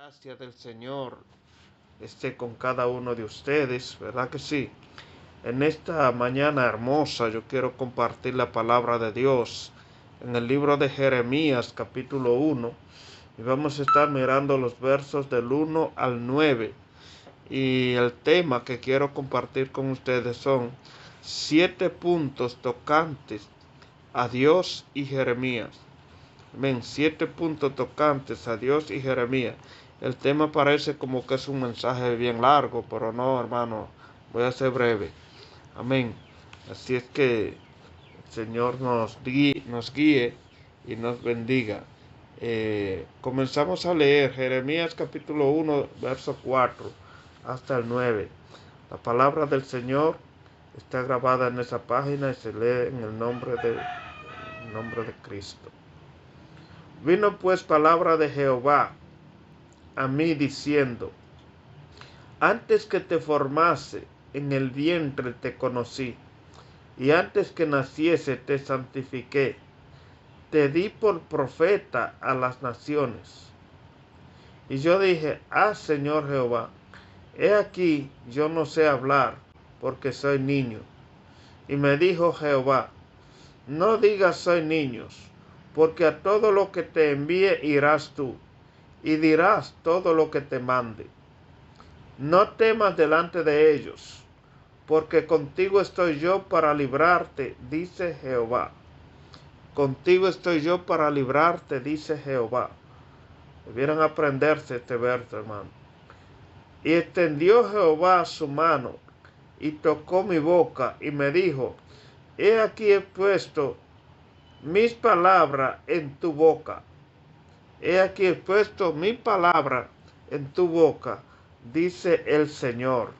Gracia del Señor esté con cada uno de ustedes, ¿verdad que sí? En esta mañana hermosa yo quiero compartir la palabra de Dios en el libro de Jeremías capítulo 1 y vamos a estar mirando los versos del 1 al 9 y el tema que quiero compartir con ustedes son 7 puntos tocantes a Dios y Jeremías. Amén. 7 puntos tocantes a Dios y Jeremías. El tema parece como que es un mensaje bien largo, pero no, hermano. Voy a ser breve. Amén. Así es que el Señor nos guíe y nos bendiga. Comenzamos a leer Jeremías capítulo 1, verso 4 hasta el 9. La palabra del Señor está grabada en esa página y se lee en el nombre de Cristo. Vino pues palabra de Jehová a mí diciendo: antes que te formase en el vientre te conocí, y antes que naciese te santifiqué, te di por profeta a las naciones. Y yo dije: Señor Jehová, he aquí yo no sé hablar, porque soy niño. Y me dijo Jehová: no digas soy niños, porque a todo lo que te envíe irás tú, y dirás todo lo que te mande. No temas delante de ellos, porque contigo estoy yo para librarte, dice Jehová. Contigo estoy yo para librarte, dice Jehová. Debieran aprenderse este verso, hermano. Y extendió Jehová su mano, y tocó mi boca, y me dijo: he aquí he puesto mis palabras en tu boca. He aquí he puesto mi palabra en tu boca, dice el Señor.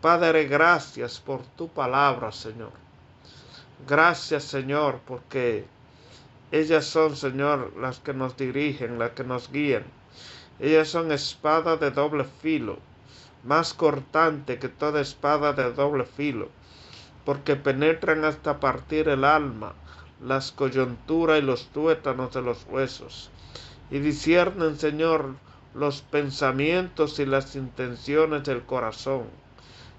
Padre, gracias por tu palabra, Señor. Gracias, Señor, porque ellas son, Señor, las que nos dirigen, las que nos guían. Ellas son espada de doble filo, más cortante que toda espada de doble filo, porque penetran hasta partir el alma, las coyunturas y los tuétanos de los huesos, y disciernen, Señor, los pensamientos y las intenciones del corazón.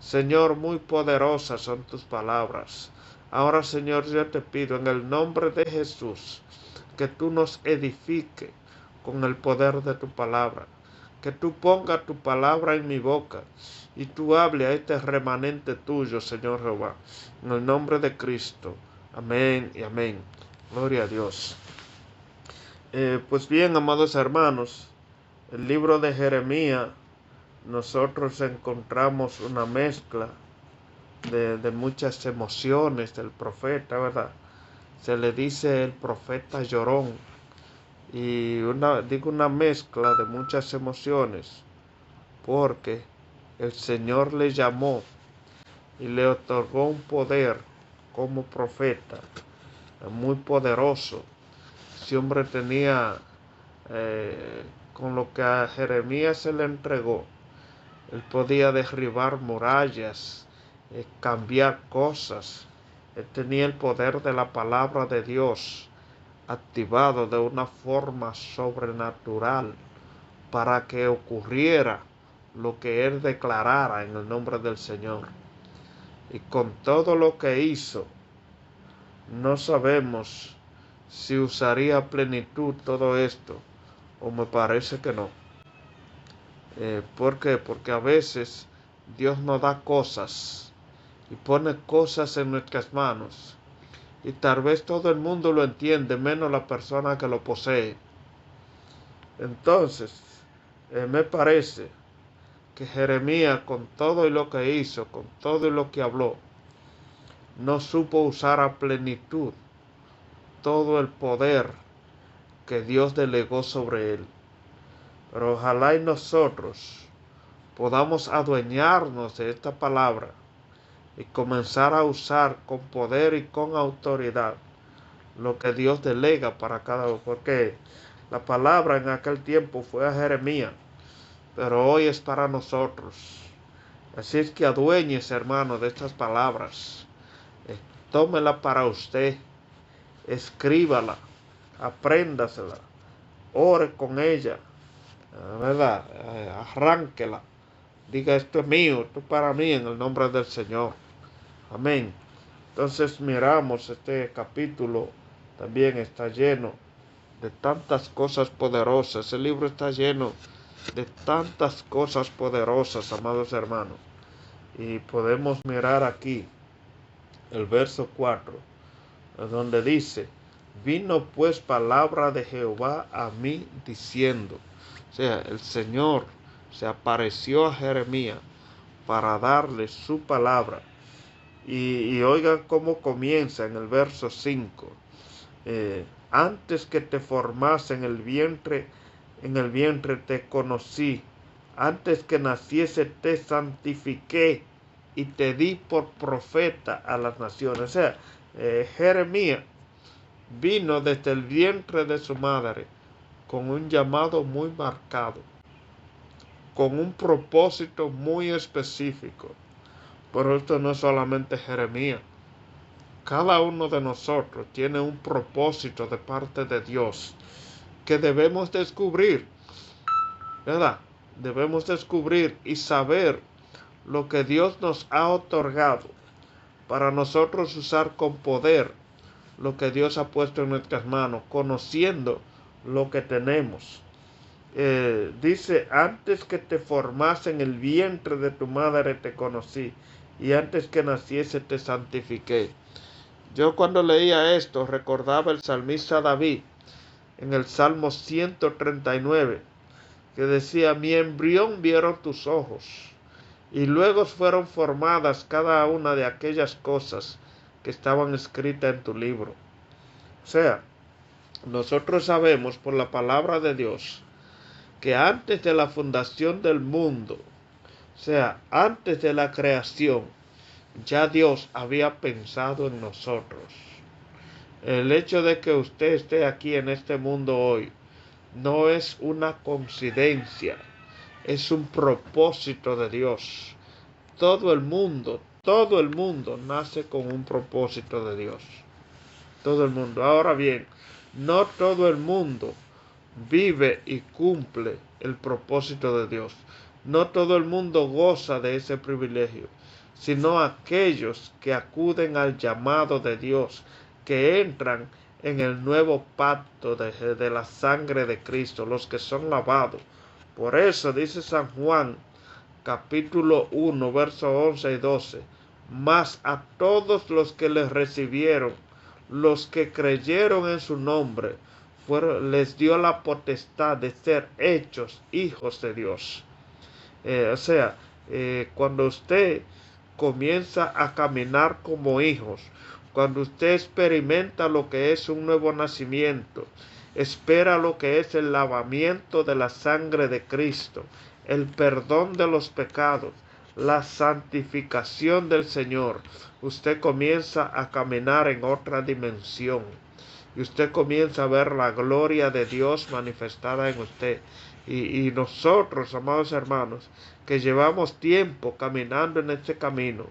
Señor, muy poderosas son tus palabras. Ahora, Señor, yo te pido en el nombre de Jesús que tú nos edifiques con el poder de tu palabra, que tú pongas tu palabra en mi boca y tú hable a este remanente tuyo, Señor Jehová, en el nombre de Cristo. Amén y amén. Gloria a Dios. Pues bien, amados hermanos, el libro de Jeremías, nosotros encontramos una mezcla de muchas emociones del profeta, ¿verdad? Se le dice el profeta llorón, y una mezcla de muchas emociones, porque el Señor le llamó y le otorgó un poder como profeta muy poderoso. Ese hombre tenía, con lo que a Jeremías se le entregó, él podía derribar murallas, cambiar cosas. Él tenía el poder de la palabra de Dios activado de una forma sobrenatural para que ocurriera lo que él declarara en el nombre del Señor. Y con todo lo que hizo, no sabemos si usaría a plenitud todo esto, o me parece que no. ¿Por qué? Porque a veces Dios nos da cosas y pone cosas en nuestras manos, y tal vez todo el mundo lo entiende, menos la persona que lo posee. Entonces, me parece que Jeremías, con todo y lo que hizo, con todo y lo que habló, no supo usar a plenitud todo el poder que Dios delegó sobre él. Pero ojalá y nosotros podamos adueñarnos de esta palabra y comenzar a usar con poder y con autoridad lo que Dios delega para cada uno, porque la palabra en aquel tiempo fue a Jeremías, pero hoy es para nosotros. Así es que aduéñese, hermano, de estas palabras. Tómela para usted, escríbala, apréndasela, ore con ella. ¿verdad? Arránquela. Diga, esto es mío, esto es para mí, en el nombre del Señor. Amén. Entonces miramos este capítulo, también está lleno de tantas cosas poderosas. El libro está lleno de tantas cosas poderosas, amados hermanos. Y podemos mirar aquí el verso 4, donde dice, vino pues palabra de Jehová a mí diciendo, o sea, el Señor se apareció a Jeremías para darle su palabra. Y oigan cómo comienza en el verso 5. Antes que te formase en el vientre te conocí, antes que naciese te santifiqué y te di por profeta a las naciones. O sea, Jeremías vino desde el vientre de su madre con un llamado muy marcado, con un propósito muy específico. Pero esto no es solamente Jeremías. Cada uno de nosotros tiene un propósito de parte de Dios que debemos descubrir, ¿verdad? Debemos descubrir y saber lo que Dios nos ha otorgado para nosotros usar con poder lo que Dios ha puesto en nuestras manos, conociendo lo que tenemos. Dice, antes que te formase en el vientre de tu madre te conocí, y antes que naciese te santifiqué. Yo cuando leía esto recordaba el salmista David en el Salmo 139, que decía, mi embrión vieron tus ojos, y luego fueron formadas cada una de aquellas cosas que estaban escritas en tu libro. O sea, nosotros sabemos por la palabra de Dios que antes de la fundación del mundo, o sea, antes de la creación, ya Dios había pensado en nosotros. El hecho de que usted esté aquí en este mundo hoy no es una coincidencia, es un propósito de Dios. Todo el mundo nace con un propósito de Dios. Todo el mundo. Ahora bien, no todo el mundo vive y cumple el propósito de Dios. No todo el mundo goza de ese privilegio, sino aquellos que acuden al llamado de Dios, que entran en el nuevo pacto de la sangre de Cristo, los que son lavados. Por eso dice San Juan, capítulo 1, versos 11 y 12, mas a todos los que les recibieron, los que creyeron en su nombre, les dio la potestad de ser hechos hijos de Dios. Cuando usted comienza a caminar como hijos, cuando usted experimenta lo que es un nuevo nacimiento, espera lo que es el lavamiento de la sangre de Cristo, el perdón de los pecados, la santificación del Señor, usted comienza a caminar en otra dimensión. Y usted comienza a ver la gloria de Dios manifestada en usted. Y nosotros, amados hermanos, que llevamos tiempo caminando en este camino,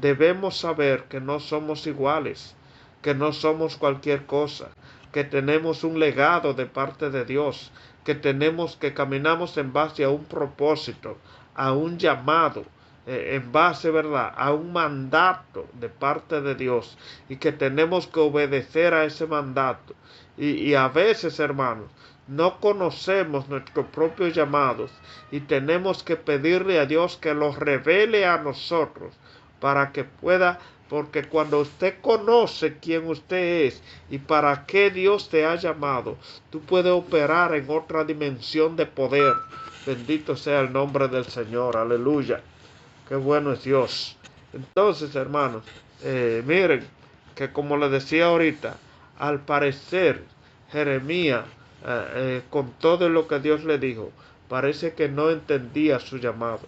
debemos saber que no somos iguales, que no somos cualquier cosa, que tenemos un legado de parte de Dios, que caminamos en base a un propósito, a un llamado, en base, ¿verdad?, a un mandato de parte de Dios, y que tenemos que obedecer a ese mandato. Y a veces, hermanos, no conocemos nuestros propios llamados y tenemos que pedirle a Dios que los revele a nosotros para que pueda, porque cuando usted conoce quién usted es y para qué Dios te ha llamado, tú puedes operar en otra dimensión de poder. Bendito sea el nombre del Señor, aleluya. Qué bueno es Dios. Entonces, hermanos, miren que como les decía ahorita, al parecer Jeremías, con todo lo que Dios le dijo, parece que no entendía su llamado.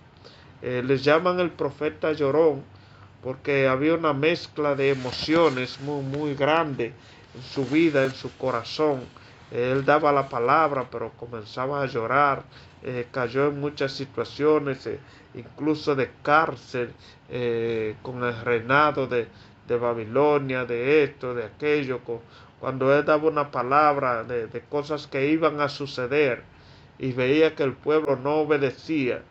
Les llaman el profeta llorón porque había una mezcla de emociones muy, muy grande en su vida, en su corazón. Él daba la palabra, pero comenzaba a llorar. Cayó en muchas situaciones, incluso de cárcel, con el reinado de Babilonia, de esto, de aquello, cuando él daba una palabra de cosas que iban a suceder. y veía que el pueblo no obedecía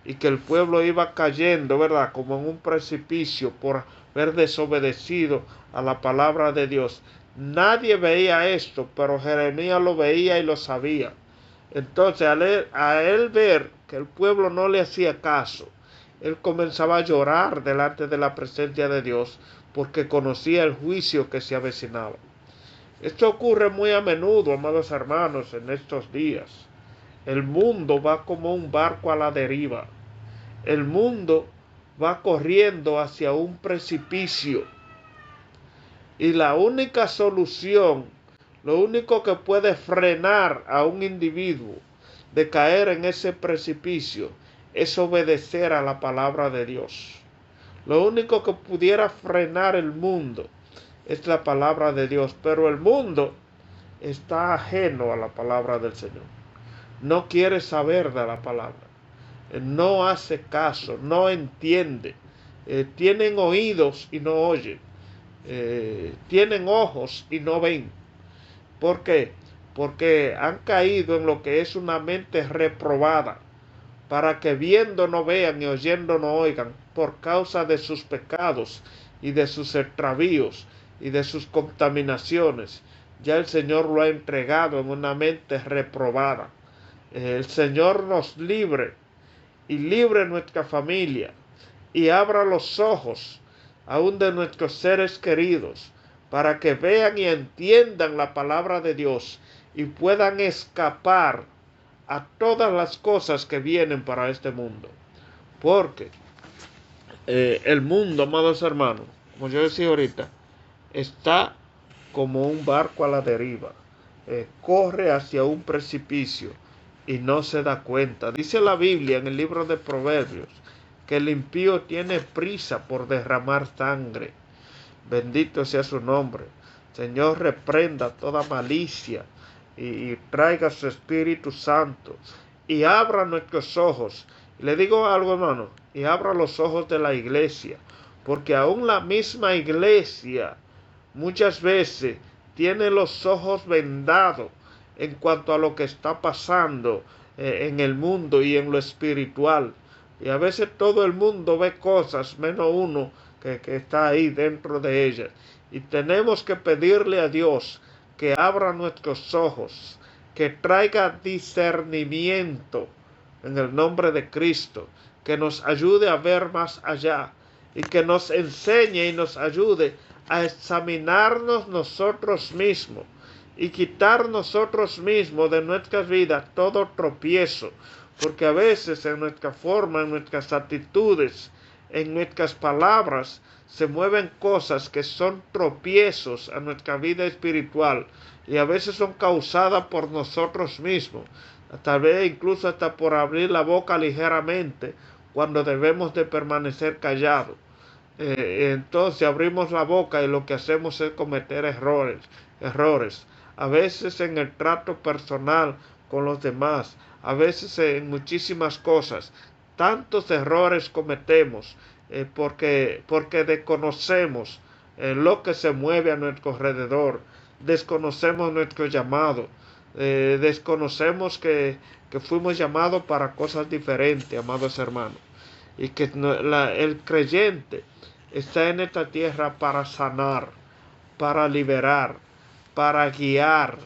y que el pueblo iba cayendo, ¿verdad? Como en un precipicio por haber desobedecido a la palabra de Dios. Nadie veía esto, pero Jeremías lo veía y lo sabía. Entonces, a él ver que el pueblo no le hacía caso, él comenzaba a llorar delante de la presencia de Dios porque conocía el juicio que se avecinaba. Esto ocurre muy a menudo, amados hermanos, en estos días. El mundo va como un barco a la deriva. El mundo va corriendo hacia un precipicio. Y la única solución, lo único que puede frenar a un individuo de caer en ese precipicio es obedecer a la palabra de Dios. Lo único que pudiera frenar el mundo es la palabra de Dios, pero el mundo está ajeno a la palabra del Señor. No quiere saber de la palabra. No hace caso, no entiende. Tienen oídos y no oyen. Tienen ojos y no ven. ¿Por qué? Porque han caído en lo que es una mente reprobada, para que viendo no vean y oyendo no oigan, por causa de sus pecados y de sus extravíos y de sus contaminaciones. Ya el Señor lo ha entregado en una mente reprobada. El Señor nos libre y libre nuestra familia y abra los ojos aún de nuestros seres queridos para que vean y entiendan la palabra de Dios y puedan escapar a todas las cosas que vienen para este mundo. Porque el mundo, amados hermanos, como yo decía ahorita, está como un barco a la deriva. Corre hacia un precipicio y no se da cuenta. Dice la Biblia en el libro de Proverbios que el impío tiene prisa por derramar sangre. Bendito sea su nombre. Señor, reprenda toda malicia y traiga su Espíritu Santo y abra nuestros ojos. Y le digo algo, hermano, y abra los ojos de la iglesia, porque aún la misma iglesia muchas veces tiene los ojos vendados en cuanto a lo que está pasando en el mundo y en lo espiritual. Y a veces todo el mundo ve cosas, menos uno que está ahí dentro de ellas. Y tenemos que pedirle a Dios que abra nuestros ojos, que traiga discernimiento en el nombre de Cristo, que nos ayude a ver más allá y que nos enseñe y nos ayude a examinarnos nosotros mismos y quitar nosotros mismos de nuestras vidas todo tropiezo, porque a veces en nuestra forma, en nuestras actitudes, en nuestras palabras, se mueven cosas que son tropiezos a nuestra vida espiritual y a veces son causadas por nosotros mismos, tal vez incluso hasta por abrir la boca ligeramente cuando debemos de permanecer callados. Entonces abrimos la boca y lo que hacemos es cometer errores. A veces en el trato personal con los demás, a veces en muchísimas cosas. Tantos errores cometemos porque desconocemos lo que se mueve a nuestro alrededor, desconocemos nuestro llamado, desconocemos que fuimos llamados para cosas diferentes, amados hermanos, y que el creyente está en esta tierra para sanar, para liberar, para guiar,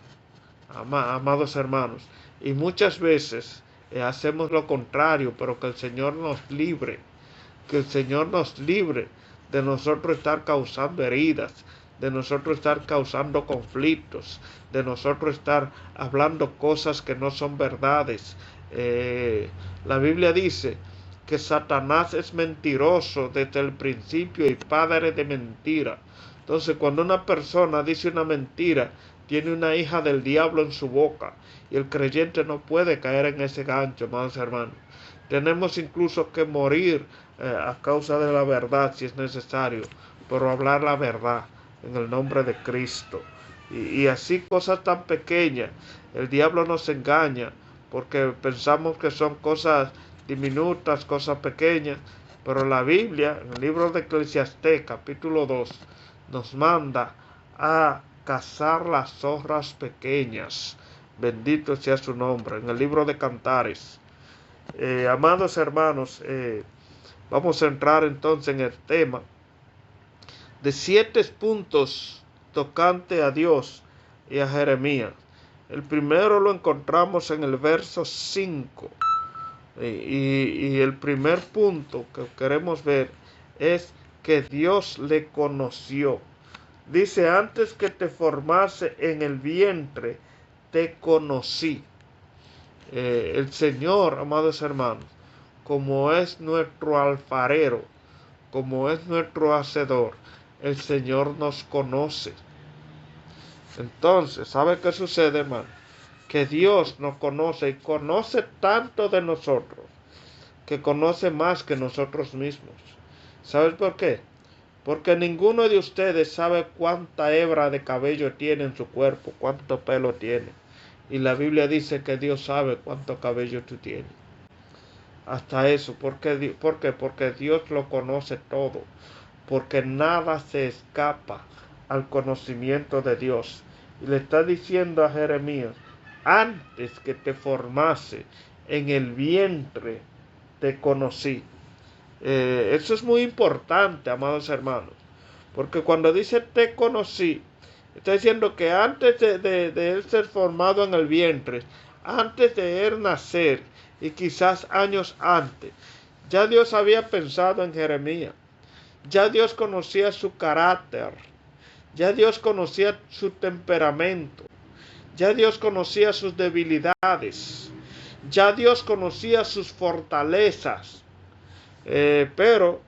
amados hermanos. Y muchas veces hacemos lo contrario, pero que el Señor nos libre, que el Señor nos libre de nosotros estar causando heridas, de nosotros estar causando conflictos, de nosotros estar hablando cosas que no son verdades. La Biblia dice que Satanás es mentiroso desde el principio y padre de mentira. Entonces, cuando una persona dice una mentira, tiene una hija del diablo en su boca, y el creyente no puede caer en ese gancho, amados hermanos. Tenemos incluso que morir a causa de la verdad si es necesario, pero hablar la verdad en el nombre de Cristo. Y así cosas tan pequeñas, el diablo nos engaña porque pensamos que son cosas diminutas, cosas pequeñas, pero la Biblia, en el libro de Eclesiastés, capítulo 2, nos manda a cazar las zorras pequeñas. Bendito sea su nombre. En el libro de Cantares. Amados hermanos, vamos a entrar entonces en el tema de 7 puntos tocante a Dios y a Jeremías. El primero lo encontramos en el verso 5. Y el primer punto que queremos ver es que Dios le conoció. Dice, antes que te formase en el vientre, te conocí. El Señor, amados hermanos, como es nuestro alfarero, como es nuestro hacedor, el Señor nos conoce. Entonces, ¿sabe qué sucede, hermano? Que Dios nos conoce y conoce tanto de nosotros, que conoce más que nosotros mismos. ¿Sabes por qué? Porque ninguno de ustedes sabe cuánta hebra de cabello tiene en su cuerpo, cuánto pelo tiene. Y la Biblia dice que Dios sabe cuánto cabello tú tienes. Hasta eso. ¿Por qué? Porque Dios lo conoce todo. Porque nada se escapa al conocimiento de Dios. Y le está diciendo a Jeremías, antes que te formase en el vientre, te conocí. Eso es muy importante, amados hermanos. Porque cuando dice te conocí, está diciendo que antes de él ser formado en el vientre, antes de él nacer y quizás años antes, ya Dios había pensado en Jeremías. Ya Dios conocía su carácter. Ya Dios conocía su temperamento. Ya Dios conocía sus debilidades. Ya Dios conocía sus fortalezas. Pero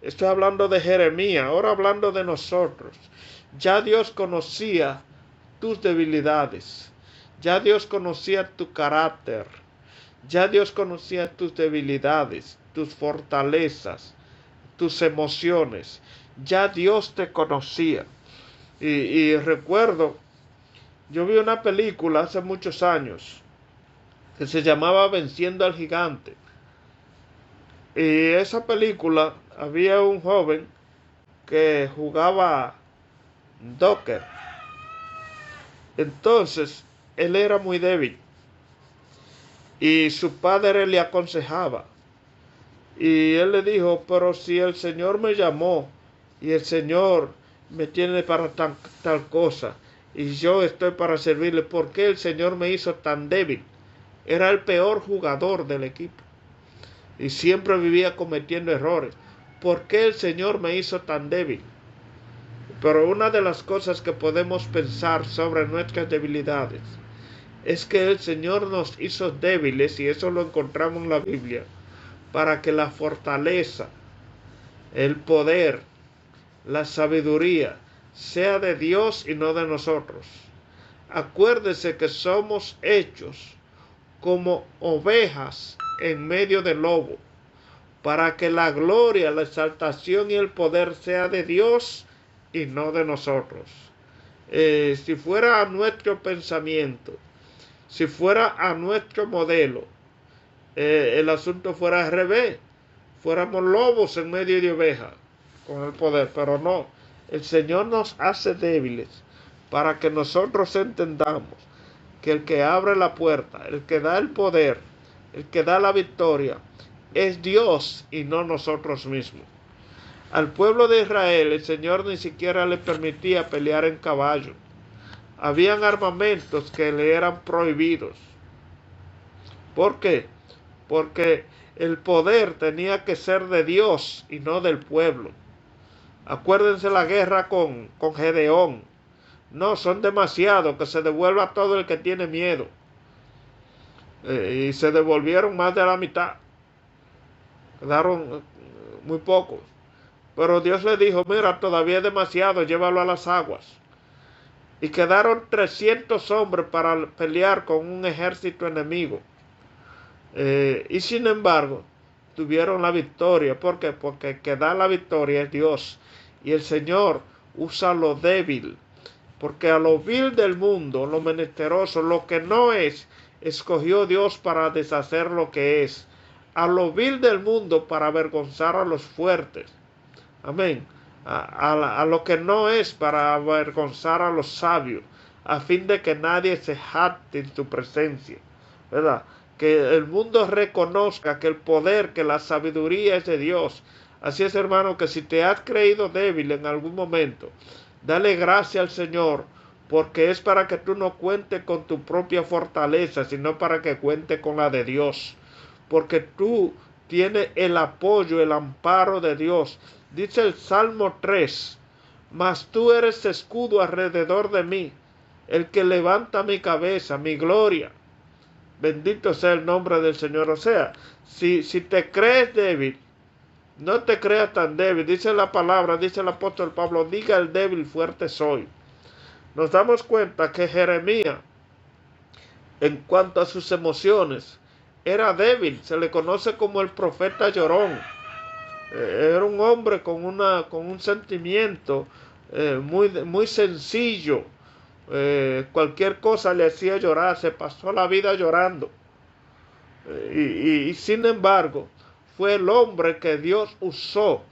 estoy hablando de Jeremías, ahora hablando de nosotros. Ya Dios conocía tus debilidades. Ya Dios conocía tu carácter. Ya Dios conocía tus debilidades, tus fortalezas, tus emociones. Ya Dios te conocía. Y recuerdo, yo vi una película hace muchos años que se llamaba Venciendo al Gigante. Y esa película había un joven que jugaba Docker. Entonces, él era muy débil. Y su padre le aconsejaba. Y él le dijo, pero si el Señor me llamó y el Señor me tiene para tal cosa y yo estoy para servirle, ¿por qué el Señor me hizo tan débil? Era el peor jugador del equipo y siempre vivía cometiendo errores. ¿Por qué el Señor me hizo tan débil? Pero una de las cosas que podemos pensar sobre nuestras debilidades es que el Señor nos hizo débiles, y eso lo encontramos en la Biblia, para que la fortaleza, el poder, la sabiduría sea de Dios y no de nosotros. Acuérdese que somos hechos como ovejas en medio del lobo, para que la gloria, la exaltación y el poder sea de Dios y no de nosotros. Si fuera a nuestro pensamiento, si fuera a nuestro modelo, el asunto fuera al revés. Fuéramos lobos en medio de ovejas con el poder, pero no. El Señor nos hace débiles para que nosotros entendamos que el que abre la puerta, el que da el poder, el que da la victoria, es Dios y no nosotros mismos. Al pueblo de Israel el Señor ni siquiera le permitía pelear en caballo. Habían armamentos que le eran prohibidos. ¿Por qué? Porque el poder tenía que ser de Dios y no del pueblo. Acuérdense la guerra con Gedeón. No, son demasiados, que se devuelva todo el que tiene miedo. Y se devolvieron más de la mitad. Quedaron muy pocos. Pero Dios le dijo, mira, todavía es demasiado, llévalo a las aguas. Y quedaron 300 hombres para pelear con un ejército enemigo. Y sin embargo, tuvieron la victoria. ¿Por qué? Porque el que da la victoria es Dios. Y el Señor usa lo débil. Porque a lo vil del mundo, lo menesteroso, lo que no es, escogió Dios para deshacer lo que es. A lo vil del mundo para avergonzar a los fuertes. Amén. A lo que no es para avergonzar a los sabios. a fin de que nadie se jacte en tu presencia, ¿verdad? Que el mundo reconozca que el poder, que la sabiduría es de Dios. Así es, hermano, que si te has creído débil en algún momento, dale gracias al Señor, porque es para que tú no cuentes con tu propia fortaleza, sino para que cuentes con la de Dios. Porque tú tienes el apoyo, el amparo de Dios. Dice el Salmo 3, mas tú eres escudo alrededor de mí, el que levanta mi cabeza, mi gloria. Bendito sea el nombre del Señor. O sea, si te crees débil, no te creas tan débil. Dice la palabra, dice el apóstol Pablo, diga el débil, fuerte soy. Nos damos cuenta que Jeremías, en cuanto a sus emociones, era débil. Se le conoce como el profeta llorón. Era un hombre con un sentimiento muy sencillo. Cualquier cosa le hacía llorar. Se pasó la vida llorando. Y sin embargo, fue el hombre que Dios usó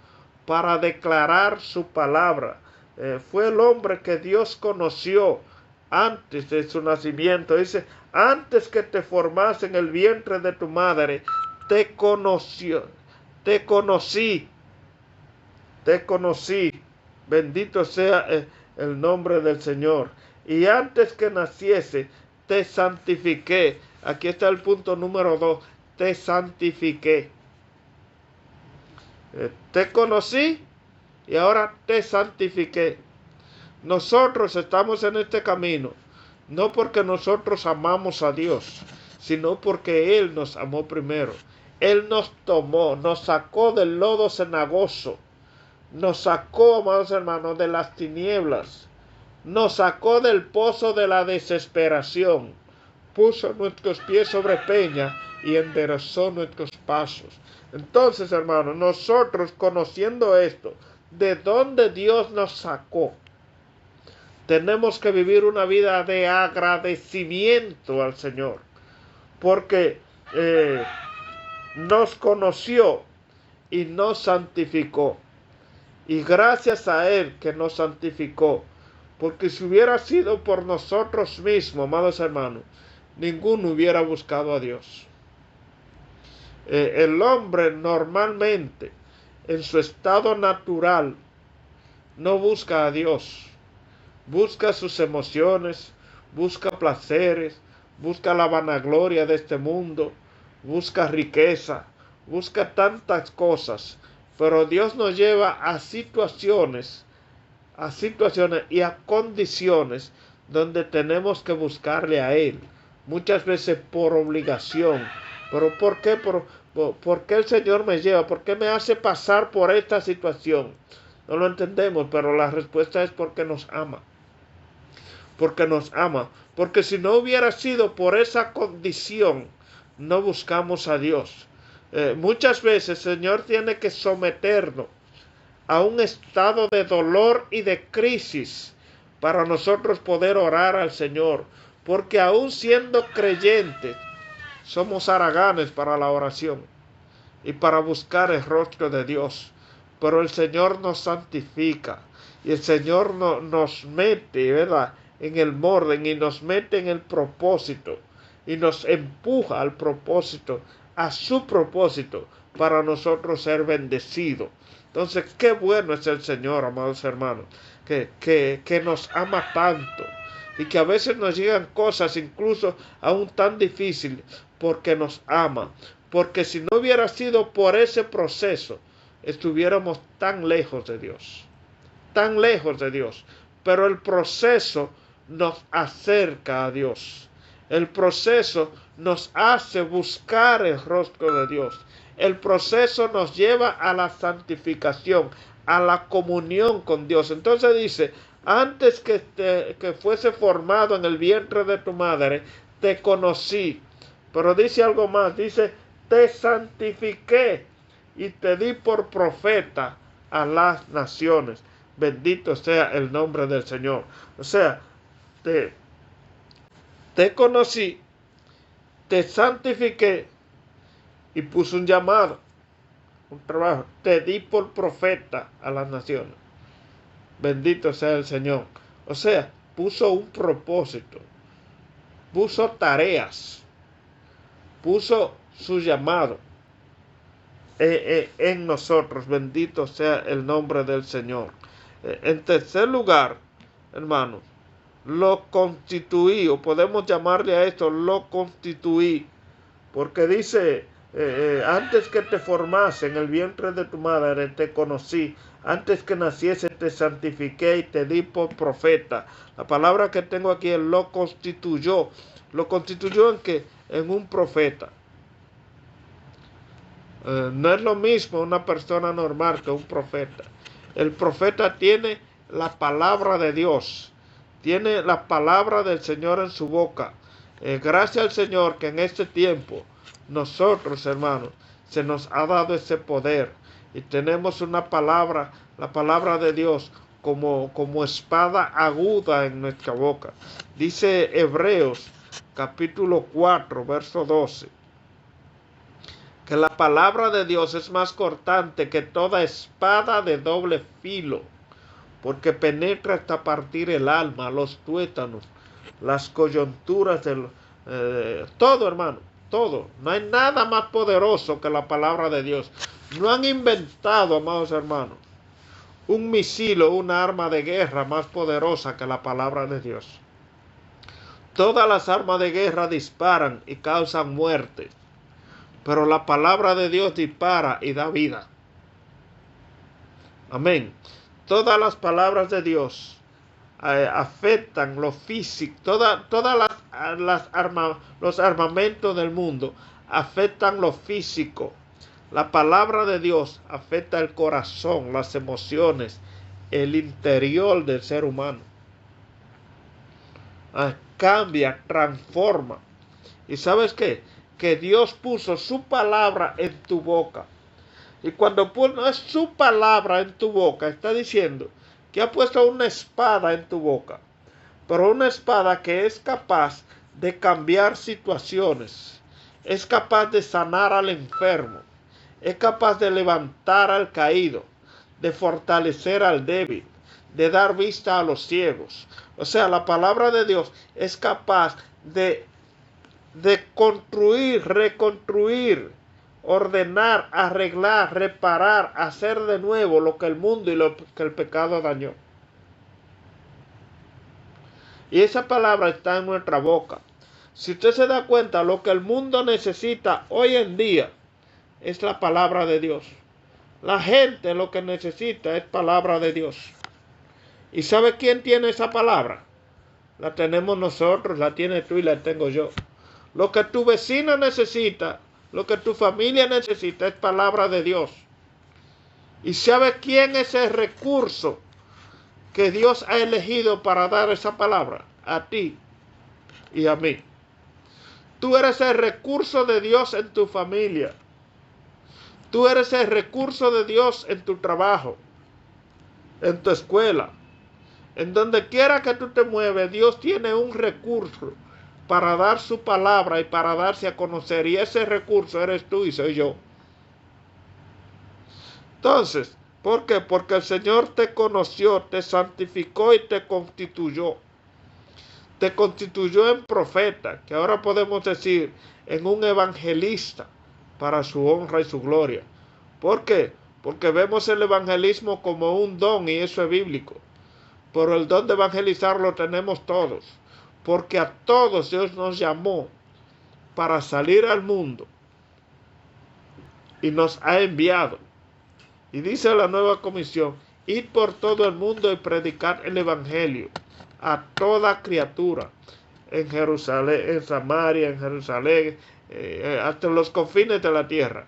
para declarar su palabra. Fue el hombre que Dios conoció antes de su nacimiento. Dice, antes que te formase en el vientre de tu madre, te conoció, te conocí, te conocí. Bendito sea el nombre del Señor. Y antes que naciese, te santifiqué. Aquí está el punto número 2. Te santifiqué. Te conocí y ahora te santifiqué. Nosotros estamos en este camino, no porque nosotros amamos a Dios, sino porque Él nos amó primero. Él nos tomó, nos sacó del lodo cenagoso, nos sacó, amados hermanos, de las tinieblas, nos sacó del pozo de la desesperación, puso nuestros pies sobre peña y enderezó nuestros pasos. Entonces, hermanos, nosotros conociendo esto, de dónde Dios nos sacó, tenemos que vivir una vida de agradecimiento al Señor, porque nos conoció y nos santificó. Y gracias a Él que nos santificó, porque si hubiera sido por nosotros mismos, amados hermanos, ninguno hubiera buscado a Dios. El hombre normalmente, en su estado natural, no busca a Dios. Busca sus emociones, busca placeres, busca la vanagloria de este mundo, busca riqueza, busca tantas cosas. Pero Dios nos lleva a situaciones y a condiciones donde tenemos que buscarle a Él. Muchas veces por obligación. ¿Pero por qué? ¿Por qué el Señor me lleva? ¿Por qué me hace pasar por esta situación? No lo entendemos, pero la respuesta es porque nos ama. Porque nos ama. Porque si no hubiera sido por esa condición, no buscamos a Dios. Muchas veces el Señor tiene que someternos a un estado de dolor y de crisis para nosotros poder orar al Señor. Porque aún siendo creyentes, somos haraganes para la oración y para buscar el rostro de Dios. Pero el Señor nos santifica y el Señor nos mete, ¿verdad?, en el orden y nos mete en el propósito y nos empuja al propósito, a su propósito, para nosotros ser bendecidos. Entonces, qué bueno es el Señor, amados hermanos, que nos ama tanto y que a veces nos llegan cosas incluso aún tan difíciles porque nos ama. Porque si no hubiera sido por ese proceso, estuviéramos tan lejos de Dios. Tan lejos de Dios. Pero el proceso nos acerca a Dios. El proceso nos hace buscar el rostro de Dios. El proceso nos lleva a la santificación, a la comunión con Dios. Entonces dice, antes que fuese formado en el vientre de tu madre, te conocí. Pero dice algo más, dice, te santifiqué y te di por profeta a las naciones. Bendito sea el nombre del Señor. O sea, te conocí, te santifiqué y puse un llamado, un trabajo. Te di por profeta a las naciones. Bendito sea el Señor. O sea, puso un propósito, puso tareas, puso su llamado en nosotros. Bendito sea el nombre del Señor. En tercer lugar, hermanos, lo constituí, o podemos llamarle a esto, lo constituí, porque dice, antes que te formase en el vientre de tu madre, te conocí, antes que naciese te santifiqué y te di por profeta. La palabra que tengo aquí es lo constituyó en que en un profeta. No es lo mismo una persona normal que un profeta. El profeta tiene la palabra de Dios, tiene la palabra del Señor en su boca. Gracias al Señor que en este tiempo nosotros, hermanos, se nos ha dado ese poder y tenemos una palabra, la palabra de Dios como espada aguda en nuestra boca. Dice Hebreos capítulo 4, verso 12. Que la palabra de Dios es más cortante que toda espada de doble filo, porque penetra hasta partir el alma, los tuétanos, las coyunturas todo, hermano, todo. No hay nada más poderoso que la palabra de Dios. No han inventado, amados hermanos, un misil o una arma de guerra más poderosa que la palabra de Dios. Todas las armas de guerra disparan y causan muerte, pero la palabra de Dios dispara y da vida. Amén. Todas las palabras de Dios afectan lo físico. Todas los armamentos del mundo afectan lo físico. La palabra de Dios afecta el corazón, las emociones, el interior del ser humano. Cambia, transforma. ¿Y sabes qué? Que Dios puso su palabra en tu boca. Y cuando pone su palabra en tu boca, está diciendo que ha puesto una espada en tu boca. Pero una espada que es capaz de cambiar situaciones. Es capaz de sanar al enfermo. Es capaz de levantar al caído. De fortalecer al débil. De dar vista a los ciegos. O sea, la palabra de Dios es capaz de construir, reconstruir, ordenar, arreglar, reparar, hacer de nuevo lo que el mundo y lo que el pecado dañó. Y esa palabra está en nuestra boca. Si usted se da cuenta, lo que el mundo necesita hoy en día es la palabra de Dios. La gente lo que necesita es palabra de Dios. ¿Y sabe quién tiene esa palabra? La tenemos nosotros, la tienes tú y la tengo yo. Lo que tu vecino necesita, lo que tu familia necesita es palabra de Dios. ¿Y sabe quién es el recurso que Dios ha elegido para dar esa palabra? A ti y a mí. Tú eres el recurso de Dios en tu familia. Tú eres el recurso de Dios en tu trabajo, en tu escuela. En donde quiera que tú te mueves, Dios tiene un recurso para dar su palabra y para darse a conocer. Y ese recurso eres tú y soy yo. Entonces, ¿por qué? Porque el Señor te conoció, te santificó y te constituyó. Te constituyó en profeta, que ahora podemos decir en un evangelista para su honra y su gloria. ¿Por qué? Porque vemos el evangelismo como un don y eso es bíblico. Pero el don de evangelizar lo tenemos todos. Porque a todos Dios nos llamó para salir al mundo. Y nos ha enviado. Y dice la nueva comisión, id por todo el mundo y predicar el evangelio a toda criatura. En Jerusalén, en Samaria, en Jerusalén, hasta los confines de la tierra.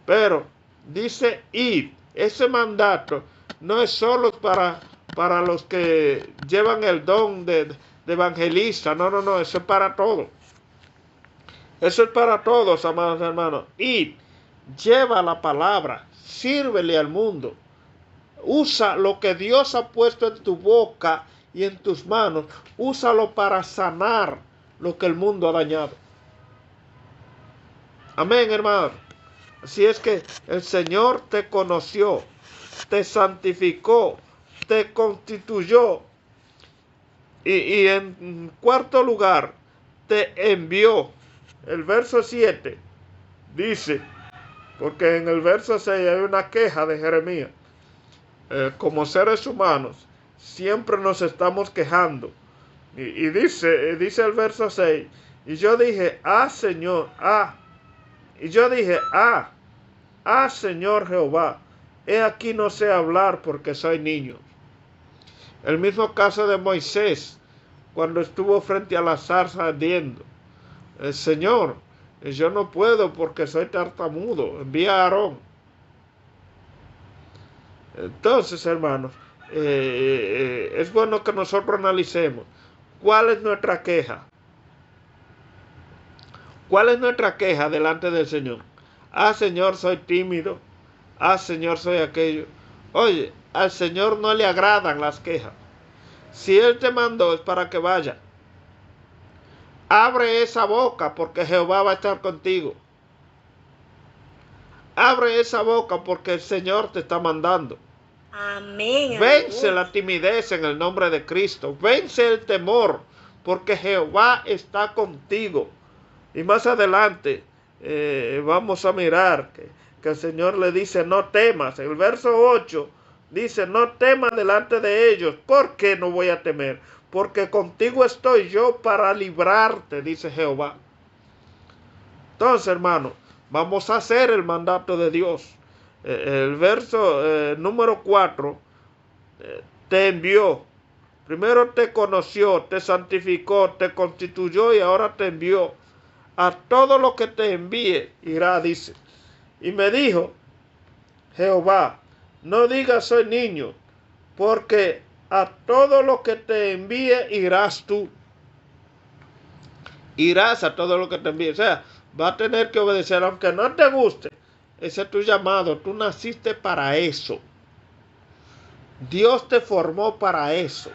Pero dice id. Ese mandato no es solo para los que llevan el don de evangelista. No, eso es para todos. Eso es para todos, amados hermanos. Id, lleva la palabra, sírvele al mundo. Usa lo que Dios ha puesto en tu boca y en tus manos. Úsalo para sanar lo que el mundo ha dañado. Amén, hermano. Así es que el Señor te conoció, te santificó, te constituyó Y en cuarto lugar, te envió. El verso 7 dice, porque en el verso 6 hay una queja de Jeremías. Como seres humanos, siempre nos estamos quejando. Y dice el verso 6, y yo dije, Señor, y yo dije, Señor Jehová, he aquí no sé hablar porque soy niño. El mismo caso de Moisés, cuando estuvo frente a la zarza ardiendo. Señor, yo no puedo porque soy tartamudo, envía a Aarón. Entonces, hermanos, es bueno que nosotros analicemos cuál es nuestra queja. ¿Cuál es nuestra queja delante del Señor? Señor, soy tímido. Señor, soy aquello. Oye, al Señor no le agradan las quejas. Si Él te mandó es para que vaya. Abre esa boca porque Jehová va a estar contigo. Abre esa boca porque el Señor te está mandando. Amén. Vence la timidez en el nombre de Cristo. Vence el temor porque Jehová está contigo. Y más adelante vamos a mirar que el Señor le dice, no temas. El verso 8 dice, no temas delante de ellos. ¿Por qué no voy a temer? Porque contigo estoy yo para librarte, dice Jehová. Entonces, hermano, vamos a hacer el mandato de Dios. El verso número 4 te envió. Primero te conoció, te santificó, te constituyó y ahora te envió. A todo lo que te envíe irá, dice. Y me dijo, Jehová, no digas soy niño, porque a todo lo que te envíe irás tú. Irás a todo lo que te envíe. O sea, va a tener que obedecer, aunque no te guste. Ese es tu llamado. Tú naciste para eso. Dios te formó para eso.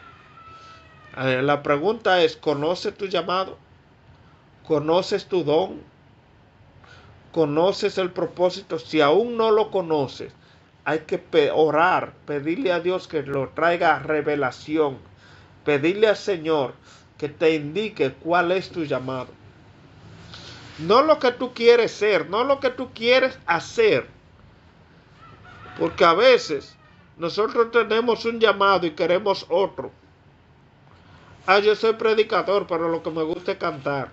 La pregunta es, ¿conoces tu llamado? ¿Conoces tu don? ¿Conoces el propósito? Si aún no lo conoces, hay que orar, pedirle a Dios que lo traiga revelación. Pedirle al Señor que te indique cuál es tu llamado. No lo que tú quieres ser, no lo que tú quieres hacer. Porque a veces nosotros tenemos un llamado y queremos otro. Yo soy predicador, pero lo que me gusta es cantar.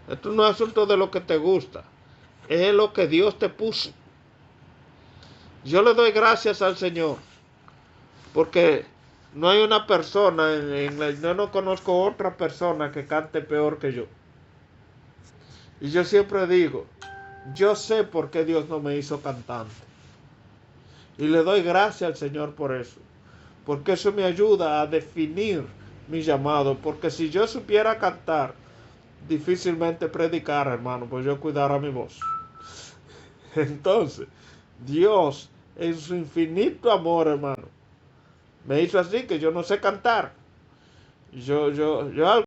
Esto no es asunto de lo que te gusta, es lo que Dios te puso. Yo le doy gracias al Señor, porque no hay una persona, yo no conozco otra persona que cante peor que yo. Y yo siempre digo, yo sé por qué Dios no me hizo cantante. Y le doy gracias al Señor por eso, porque eso me ayuda a definir mi llamado, porque si yo supiera cantar, difícilmente predicar, hermano, pues yo cuidara mi voz. Entonces, Dios, en su infinito amor, hermano, me hizo así que yo no sé cantar. Yo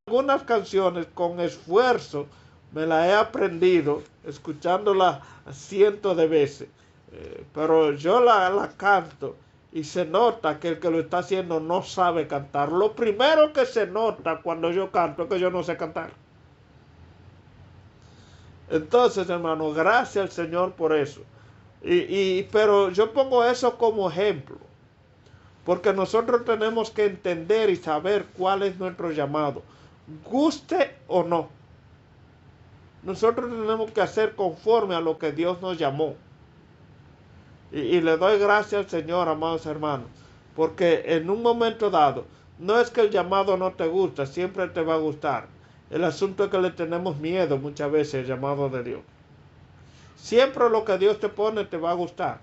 algunas canciones con esfuerzo me las he aprendido, escuchándolas cientos de veces. Pero yo la canto y se nota que el que lo está haciendo no sabe cantar. Lo primero que se nota cuando yo canto es que yo no sé cantar. Entonces, hermano, gracias al Señor por eso. Pero yo pongo eso como ejemplo, porque nosotros tenemos que entender y saber cuál es nuestro llamado, guste o no. Nosotros tenemos que hacer conforme a lo que Dios nos llamó. Y le doy gracias al Señor, amados hermanos, porque en un momento dado, no es que el llamado no te gusta, siempre te va a gustar. El asunto es que le tenemos miedo muchas veces al llamado de Dios. Siempre lo que Dios te pone te va a gustar.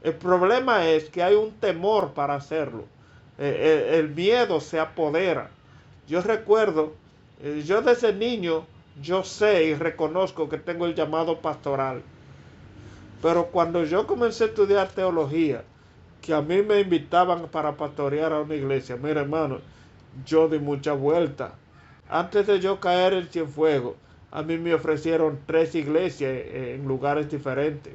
El problema es que hay un temor para hacerlo. El miedo se apodera. Yo recuerdo, yo desde niño, yo sé y reconozco que tengo el llamado pastoral. Pero cuando yo comencé a estudiar teología, que a mí me invitaban para pastorear a una iglesia, mira hermano, yo di mucha vuelta. Antes de yo caer en Cienfuegos, a mí me ofrecieron 3 iglesias en lugares diferentes.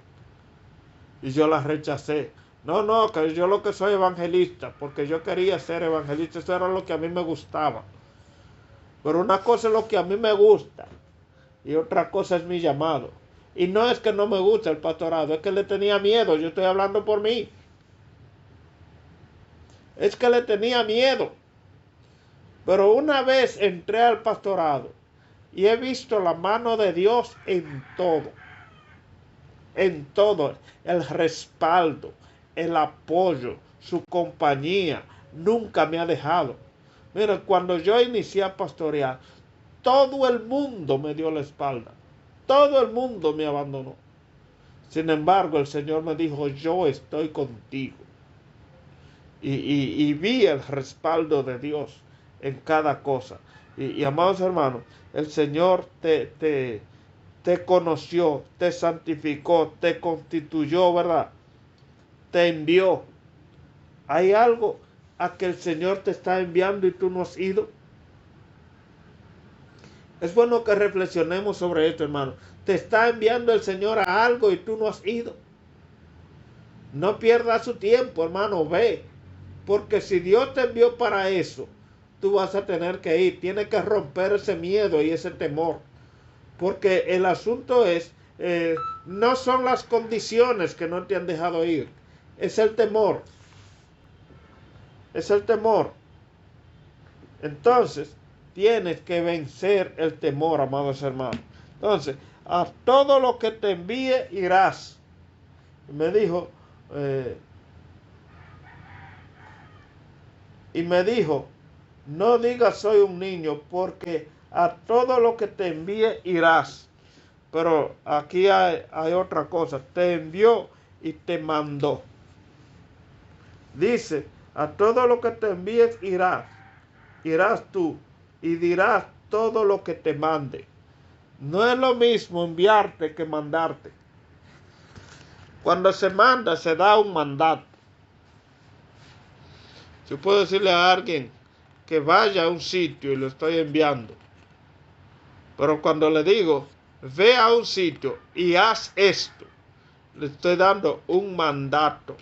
Y yo las rechacé. No, no, que yo lo que soy evangelista, porque yo quería ser evangelista, eso era lo que a mí me gustaba. Pero una cosa es lo que a mí me gusta y otra cosa es mi llamado. Y no es que no me guste el pastorado, es que le tenía miedo, yo estoy hablando por mí. Es que le tenía miedo. Pero una vez entré al pastorado y he visto la mano de Dios en todo, el respaldo, el apoyo, su compañía, nunca me ha dejado. Mira, cuando yo inicié a pastorear, todo el mundo me dio la espalda, todo el mundo me abandonó. Sin embargo, el Señor me dijo, yo estoy contigo. Y vi el respaldo de Dios en cada cosa. Amados hermanos, el Señor te conoció, te santificó, te constituyó, ¿verdad? Te envió. ¿Hay algo a que el Señor te está enviando y tú no has ido? Es bueno que reflexionemos sobre esto, hermano. Te está enviando el Señor a algo y tú no has ido. No pierdas su tiempo, hermano, ve. Porque si Dios te envió para eso, tú vas a tener que ir. Tienes que romper ese miedo y ese temor. Porque el asunto es, no son las condiciones que no te han dejado ir. Es el temor. Es el temor. Entonces, tienes que vencer el temor, amados hermanos. Entonces, a todo lo que te envíe irás. Y me dijo, no digas soy un niño, porque a todo lo que te envíe irás. Pero aquí hay otra cosa, te envió y te mandó. Dice, a todo lo que te envíes irás tú y dirás todo lo que te mande. No es lo mismo enviarte que mandarte. Cuando se manda, se da un mandato. Yo puedo decirle a alguien que vaya a un sitio y lo estoy enviando. Pero cuando le digo, ve a un sitio y haz esto, le estoy dando un mandato.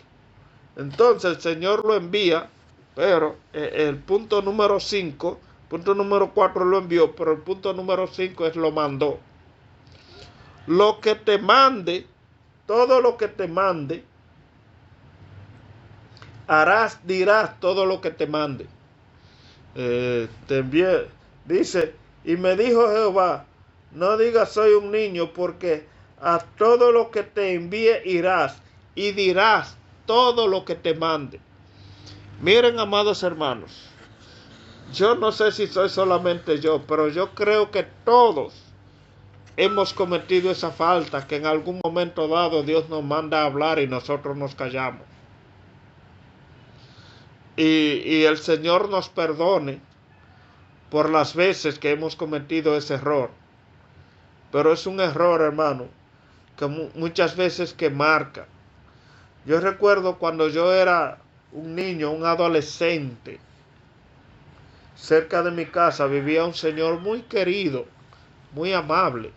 Entonces el Señor lo envía, pero el punto número 5, punto número 4 lo envió, pero el punto número 5 es lo mandó. Lo que te mande, todo lo que te mande, dirás todo lo que te mande. Te envié, dice, y me dijo Jehová, no digas soy un niño, porque a todo lo que te envíe irás y dirás todo lo que te mande. Miren, amados hermanos, yo no sé si soy solamente yo, pero yo creo que todos hemos cometido esa falta, que en algún momento dado Dios nos manda a hablar y nosotros nos callamos. Y el Señor nos perdone por las veces que hemos cometido ese error. Pero es un error, hermano, que muchas veces que marca. Yo recuerdo cuando yo era un niño, un adolescente, cerca de mi casa vivía un señor muy querido, muy amable.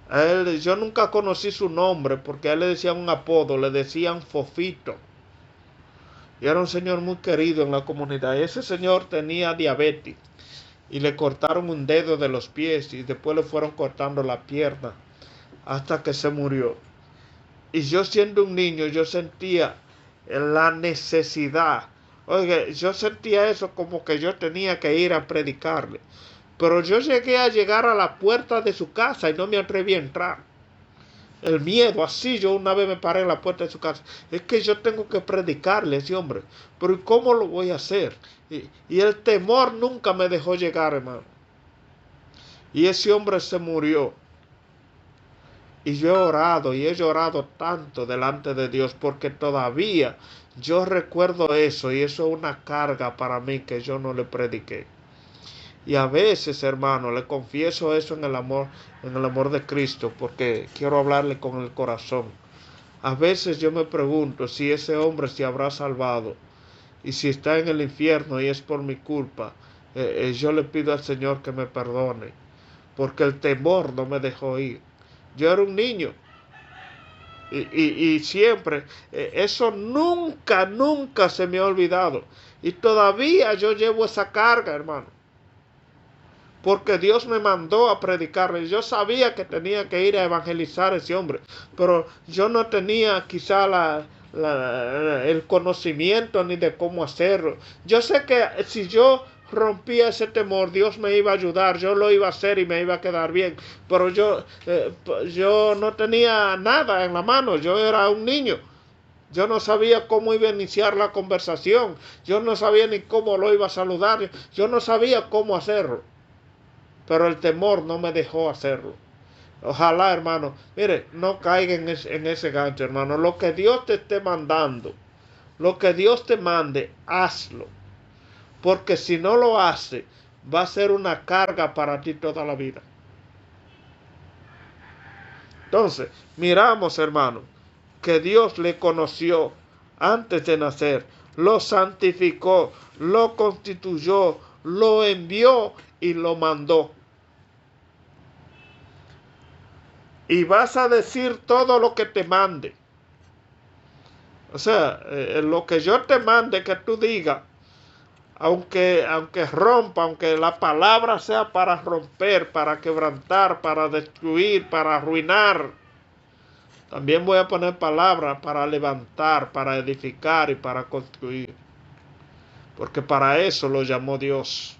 A él, yo nunca conocí su nombre porque a él le decían un apodo, le decían Fofito. Y era un señor muy querido en la comunidad. Y ese señor tenía diabetes y le cortaron un dedo de los pies y después le fueron cortando la pierna hasta que se murió. Y yo siendo un niño, yo sentía la necesidad. Oye, yo sentía eso como que yo tenía que ir a predicarle. Pero yo llegué a llegar a la puerta de su casa y no me atreví a entrar. El miedo, así yo una vez me paré en la puerta de su casa. Es que yo tengo que predicarle a ese hombre. Pero ¿cómo lo voy a hacer? Y el temor nunca me dejó llegar, hermano. Y ese hombre se murió. Y yo he orado y he llorado tanto delante de Dios porque todavía yo recuerdo eso y eso es una carga para mí que yo no le prediqué. Y a veces, hermano, le confieso eso en el amor de Cristo, porque quiero hablarle con el corazón. A veces yo me pregunto si ese hombre se habrá salvado y si está en el infierno y es por mi culpa. Yo le pido al Señor que me perdone, porque el temor no me dejó ir. Yo era un niño Y siempre, eso nunca se me ha olvidado. Y todavía yo llevo esa carga, hermano. Porque Dios me mandó a predicarle. Yo sabía que tenía que ir a evangelizar a ese hombre, pero yo no tenía quizá el conocimiento ni de cómo hacerlo. Yo sé que si yo rompía ese temor, Dios me iba a ayudar, yo lo iba a hacer y me iba a quedar bien, pero yo no tenía nada en la mano, yo era un niño. Yo no sabía cómo iba a iniciar la conversación, yo no sabía ni cómo lo iba a saludar, yo no sabía cómo hacerlo, pero el temor no me dejó hacerlo. Ojalá, hermano, mire, no caiga en ese gancho, hermano. Lo que Dios te esté mandando, lo que Dios te mande, hazlo. Porque si no lo hace, va a ser una carga para ti toda la vida. Entonces, miramos, hermano, que Dios le conoció antes de nacer, lo santificó, lo constituyó, lo envió y lo mandó. Y vas a decir todo lo que te mande. O sea, lo que yo te mande que tú digas, aunque rompa, aunque la palabra sea para romper, para quebrantar, para destruir, para arruinar, también voy a poner palabras para levantar, para edificar y para construir. Porque para eso lo llamó Dios.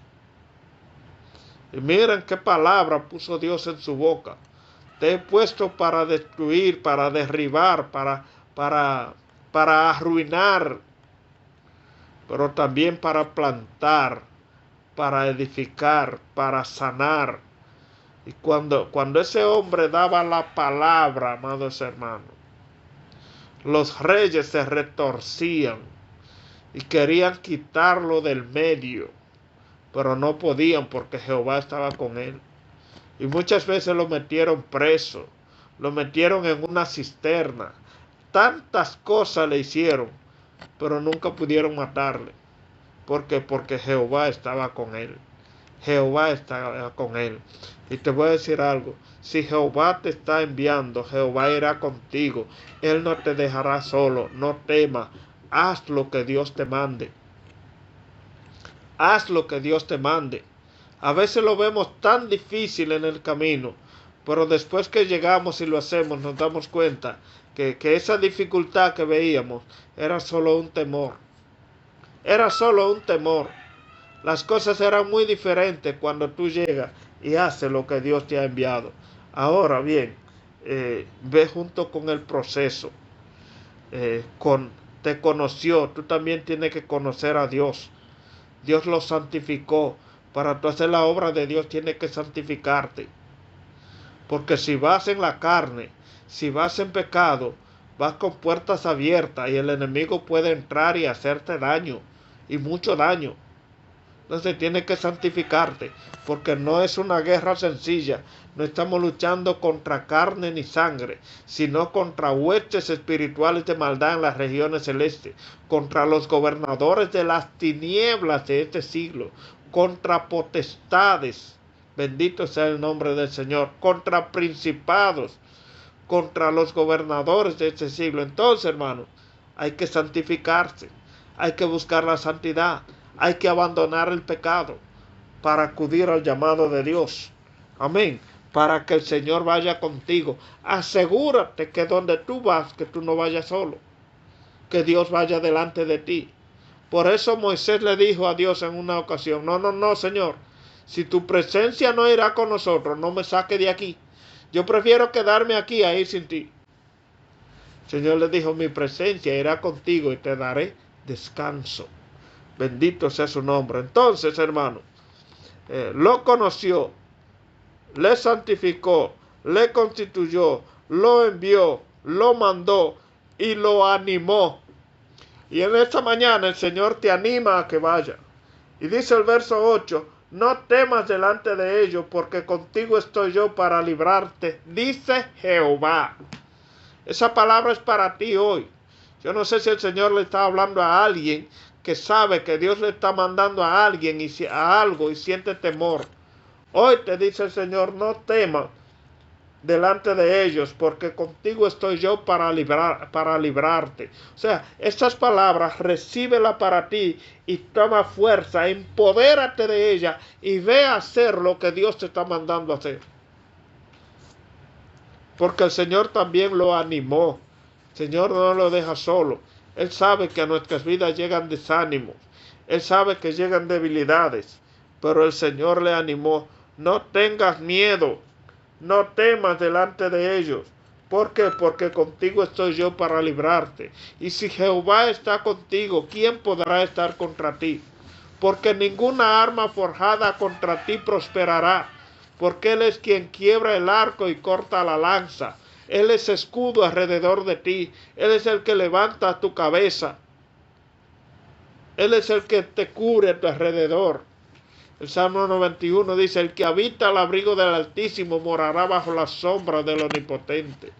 Y miren qué palabra puso Dios en su boca. Te he puesto para destruir, para derribar, para arruinar, pero también para plantar, para edificar, para sanar. Y cuando ese hombre daba la palabra, amados hermanos, los reyes se retorcían y querían quitarlo del medio, pero no podían porque Jehová estaba con él. Y muchas veces lo metieron preso, lo metieron en una cisterna. Tantas cosas le hicieron, pero nunca pudieron matarle. ¿Por qué? Porque Jehová estaba con él. Jehová estaba con él. Y te voy a decir algo. Si Jehová te está enviando, Jehová irá contigo. Él no te dejará solo. No temas. Haz lo que Dios te mande. Haz lo que Dios te mande. A veces lo vemos tan difícil en el camino, pero después que llegamos y lo hacemos nos damos cuenta que esa dificultad que veíamos era solo un temor. Era solo un temor. Las cosas eran muy diferentes cuando tú llegas y haces lo que Dios te ha enviado. Ahora bien, ve junto con el proceso. Te conoció, tú también tienes que conocer a Dios. Dios lo santificó. Para tú hacer la obra de Dios tienes que santificarte. Porque si vas en la carne, si vas en pecado, vas con puertas abiertas y el enemigo puede entrar y hacerte daño. Y mucho daño. Entonces tienes que santificarte. Porque no es una guerra sencilla. No estamos luchando contra carne ni sangre, sino contra huestes espirituales de maldad en las regiones celestes. Contra los gobernadores de las tinieblas de este siglo. Contra potestades, bendito sea el nombre del Señor, contra principados, contra los gobernadores de este siglo. Entonces, hermano, hay que santificarse, hay que buscar la santidad, hay que abandonar el pecado para acudir al llamado de Dios. Amén. Para que el Señor vaya contigo. Asegúrate que donde tú vas, que tú no vayas solo, que Dios vaya delante de ti. Por eso Moisés le dijo a Dios en una ocasión, no, Señor, si tu presencia no irá con nosotros, no me saque de aquí. Yo prefiero quedarme aquí a ir sin ti. El Señor le dijo, mi presencia irá contigo y te daré descanso. Bendito sea su nombre. Entonces, hermano, lo conoció, le santificó, le constituyó, lo envió, lo mandó y lo animó. Y en esta mañana el Señor te anima a que vaya. Y dice el verso 8, no temas delante de ellos, porque contigo estoy yo para librarte, dice Jehová. Esa palabra es para ti hoy. Yo no sé si el Señor le está hablando a alguien que sabe que Dios le está mandando a alguien a algo y siente temor. Hoy te dice el Señor, no temas, delante de ellos, porque contigo estoy yo para librarte. O sea, estas palabras, recíbela para ti y toma fuerza, empodérate de ella y ve a hacer lo que Dios te está mandando a hacer. Porque el Señor también lo animó. El Señor no lo deja solo. Él sabe que a nuestras vidas llegan desánimos. Él sabe que llegan debilidades. Pero el Señor le animó. No tengas miedo. No temas delante de ellos. ¿Por qué? Porque contigo estoy yo para librarte. Y si Jehová está contigo, ¿quién podrá estar contra ti? Porque ninguna arma forjada contra ti prosperará. Porque Él es quien quiebra el arco y corta la lanza. Él es escudo alrededor de ti. Él es el que levanta tu cabeza. Él es el que te cubre a tu alrededor. El Salmo 91 dice, el que habita al abrigo del Altísimo morará bajo la sombra del Omnipotente.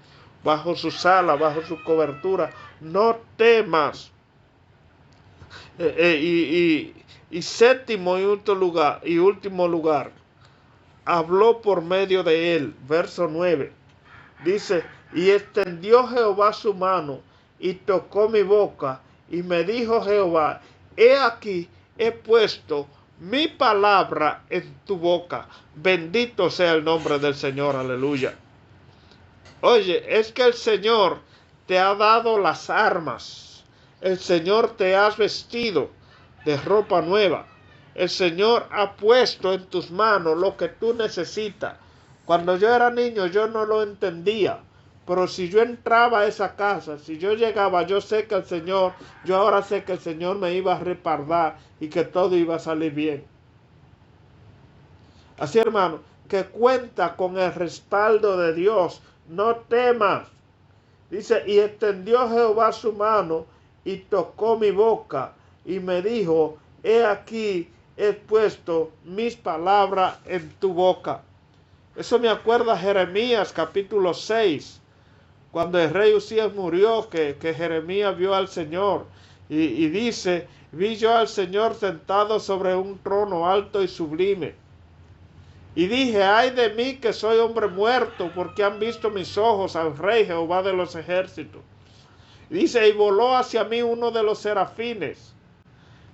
Bajo su sala, bajo su cobertura. No temas. Y séptimo y último lugar. Habló por medio de él. Verso 9. Dice, y extendió Jehová su mano y tocó mi boca y me dijo Jehová, he aquí, he puesto mi palabra en tu boca. Bendito sea el nombre del Señor, aleluya. Oye, es que el Señor te ha dado las armas. El Señor te ha vestido de ropa nueva. El Señor ha puesto en tus manos lo que tú necesitas. Cuando yo era niño yo no lo entendía. Pero si yo entraba a esa casa, si yo llegaba, yo ahora sé que el Señor me iba a respaldar y que todo iba a salir bien. Así, hermano, que cuenta con el respaldo de Dios. No temas. Dice, y extendió Jehová su mano y tocó mi boca y me dijo, he aquí, he puesto mis palabras en tu boca. Eso me acuerda a Jeremías capítulo 6. Cuando el rey Usías murió, que Jeremías vio al Señor y dice, vi yo al Señor sentado sobre un trono alto y sublime. Y dije, ay de mí que soy hombre muerto, porque han visto mis ojos al Rey Jehová de los ejércitos. Y dice, y voló hacia mí uno de los serafines,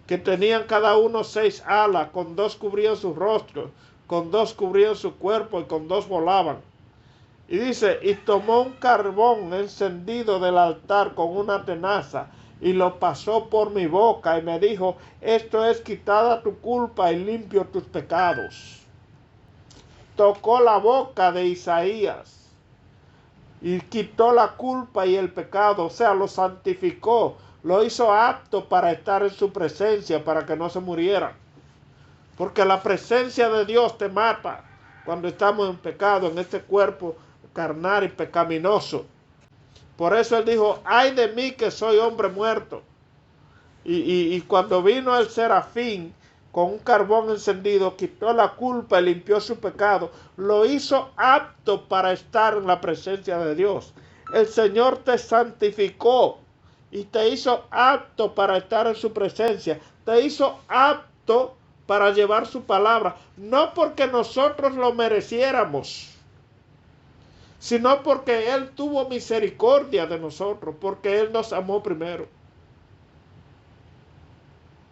que tenían cada uno 6 alas, con 2 cubrían sus rostros, con 2 cubrían su cuerpo y con 2 volaban. Y dice, y tomó un carbón encendido del altar con una tenaza y lo pasó por mi boca y me dijo, esto es quitada tu culpa y limpio tus pecados. Tocó la boca de Isaías y quitó la culpa y el pecado, o sea, lo santificó, lo hizo apto para estar en su presencia, para que no se muriera. Porque la presencia de Dios te mata cuando estamos en pecado, en este cuerpo carnal y pecaminoso. Por eso él dijo, ay de mí que soy hombre muerto. Y cuando vino el serafín con un carbón encendido, quitó la culpa y limpió su pecado, lo hizo apto para estar en la presencia de Dios. El Señor te santificó y te hizo apto para estar en su presencia. Te hizo apto para llevar su palabra, no porque nosotros lo mereciéramos, sino porque Él tuvo misericordia de nosotros, porque Él nos amó primero.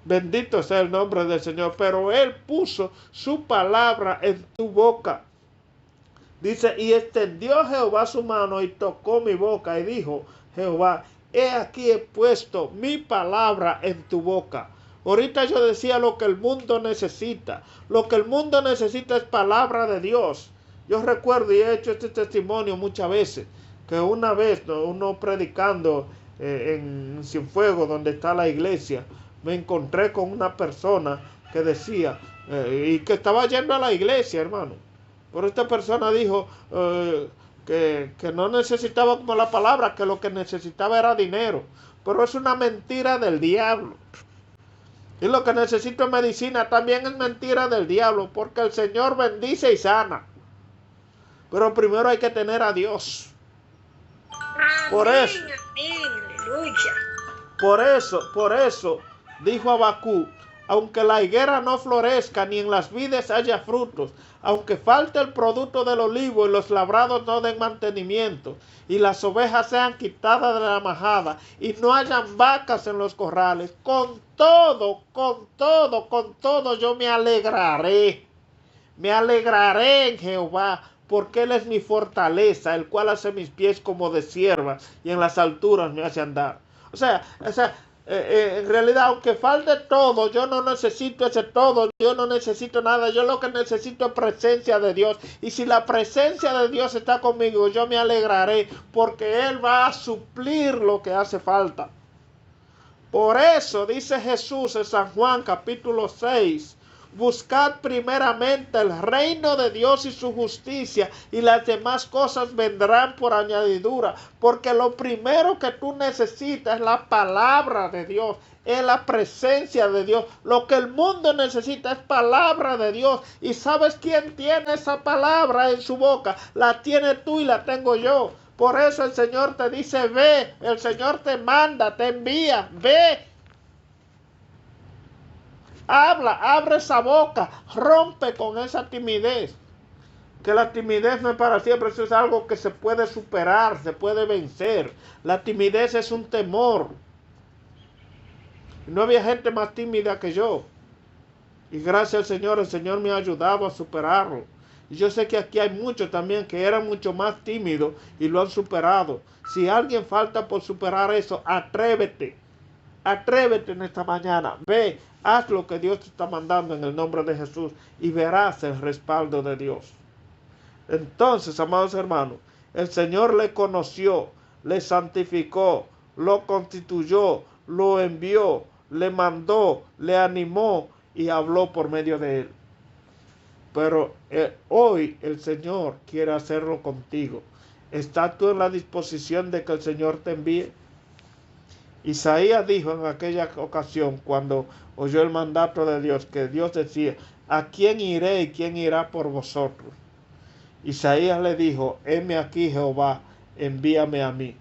Bendito sea el nombre del Señor, pero Él puso su palabra en tu boca. Dice, y extendió Jehová su mano y tocó mi boca y dijo, Jehová, he aquí he puesto mi palabra en tu boca. Ahorita yo decía lo que el mundo necesita. Lo que el mundo necesita es palabra de Dios. Yo recuerdo y he hecho este testimonio muchas veces, que una vez uno predicando en Cienfuegos, donde está la iglesia, me encontré con una persona que decía, y que estaba yendo a la iglesia, hermano. Pero esta persona dijo que no necesitaba como la palabra, que lo que necesitaba era dinero. Pero es una mentira del diablo. Y lo que necesito es medicina, también es mentira del diablo, porque el Señor bendice y sana. Pero primero hay que tener a Dios. Por eso, amén, aleluya. por eso dijo Habacuc, aunque la higuera no florezca, ni en las vides haya frutos, aunque falte el producto del olivo y los labrados no den mantenimiento, y las ovejas sean quitadas de la majada, y no hayan vacas en los corrales, con todo, yo me alegraré. Me alegraré en Jehová, porque Él es mi fortaleza, el cual hace mis pies como de sierva, y en las alturas me hace andar. O sea, en realidad, aunque falte todo, yo no necesito ese todo, yo no necesito nada, yo lo que necesito es presencia de Dios. Y si la presencia de Dios está conmigo, yo me alegraré, porque Él va a suplir lo que hace falta. Por eso dice Jesús en San Juan capítulo 6, buscad primeramente el reino de Dios y su justicia, y las demás cosas vendrán por añadidura. Porque lo primero que tú necesitas es la palabra de Dios, es la presencia de Dios. Lo que el mundo necesita es palabra de Dios. ¿Y sabes quién tiene esa palabra en su boca? La tienes tú y la tengo yo. Por eso el Señor te dice, ve. El Señor te manda, te envía, ve. Habla, abre esa boca, rompe con esa timidez. Que la timidez no es para siempre, eso es algo que se puede superar, se puede vencer. La timidez es un temor. No había gente más tímida que yo. Y gracias al Señor, el Señor me ha ayudado a superarlo. Y yo sé que aquí hay muchos también que eran mucho más tímidos y lo han superado. Si alguien falta por superar eso, atrévete. Atrévete en esta mañana. Ve, haz lo que Dios te está mandando en el nombre de Jesús y verás el respaldo de Dios. Entonces, amados hermanos, el Señor le conoció, le santificó, lo constituyó, lo envió, le mandó, le animó y habló por medio de él. Pero hoy el Señor quiere hacerlo contigo. ¿Estás tú en la disposición de que el Señor te envíe? Isaías dijo en aquella ocasión, cuando oyó el mandato de Dios, que Dios decía, ¿a quién iré y quién irá por vosotros? Isaías le dijo, heme aquí Jehová, envíame a mí.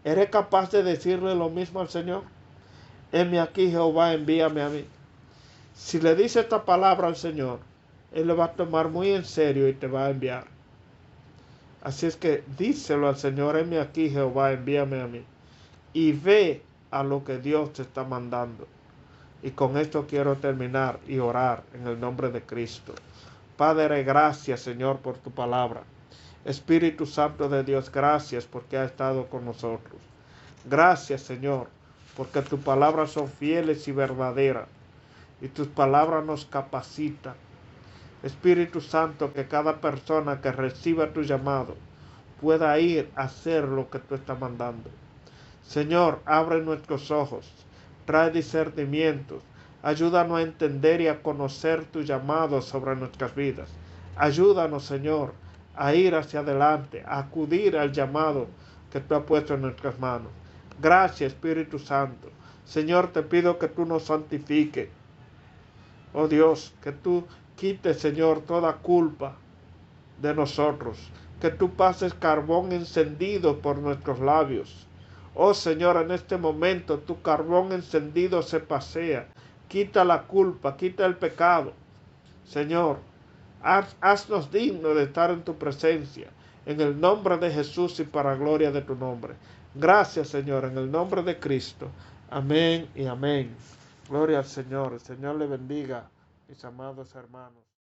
¿Eres capaz de decirle lo mismo al Señor? Heme aquí Jehová, envíame a mí. Si le dice esta palabra al Señor, Él le va a tomar muy en serio y te va a enviar. Así es que díselo al Señor, heme aquí Jehová, envíame a mí. Y ve a lo que Dios te está mandando. Y con esto quiero terminar y orar en el nombre de Cristo. Padre, gracias Señor por tu palabra. Espíritu Santo de Dios, gracias porque ha estado con nosotros. Gracias Señor, porque tus palabras son fieles y verdaderas. Y tus palabras nos capacitan. Espíritu Santo, que cada persona que reciba tu llamado pueda ir a hacer lo que tú estás mandando. Señor, abre nuestros ojos, trae discernimientos, ayúdanos a entender y a conocer tu llamado sobre nuestras vidas. Ayúdanos, Señor, a ir hacia adelante, a acudir al llamado que tú has puesto en nuestras manos. Gracias, Espíritu Santo. Señor, te pido que tú nos santifiques. Oh Dios, que tú quites, Señor, toda culpa de nosotros. Que tú pases carbón encendido por nuestros labios. Oh Señor, en este momento tu carbón encendido se pasea. Quita la culpa, quita el pecado. Señor, haznos dignos de estar en tu presencia. En el nombre de Jesús y para gloria de tu nombre. Gracias, Señor, en el nombre de Cristo. Amén y amén. Gloria al Señor. El Señor le bendiga, mis amados hermanos.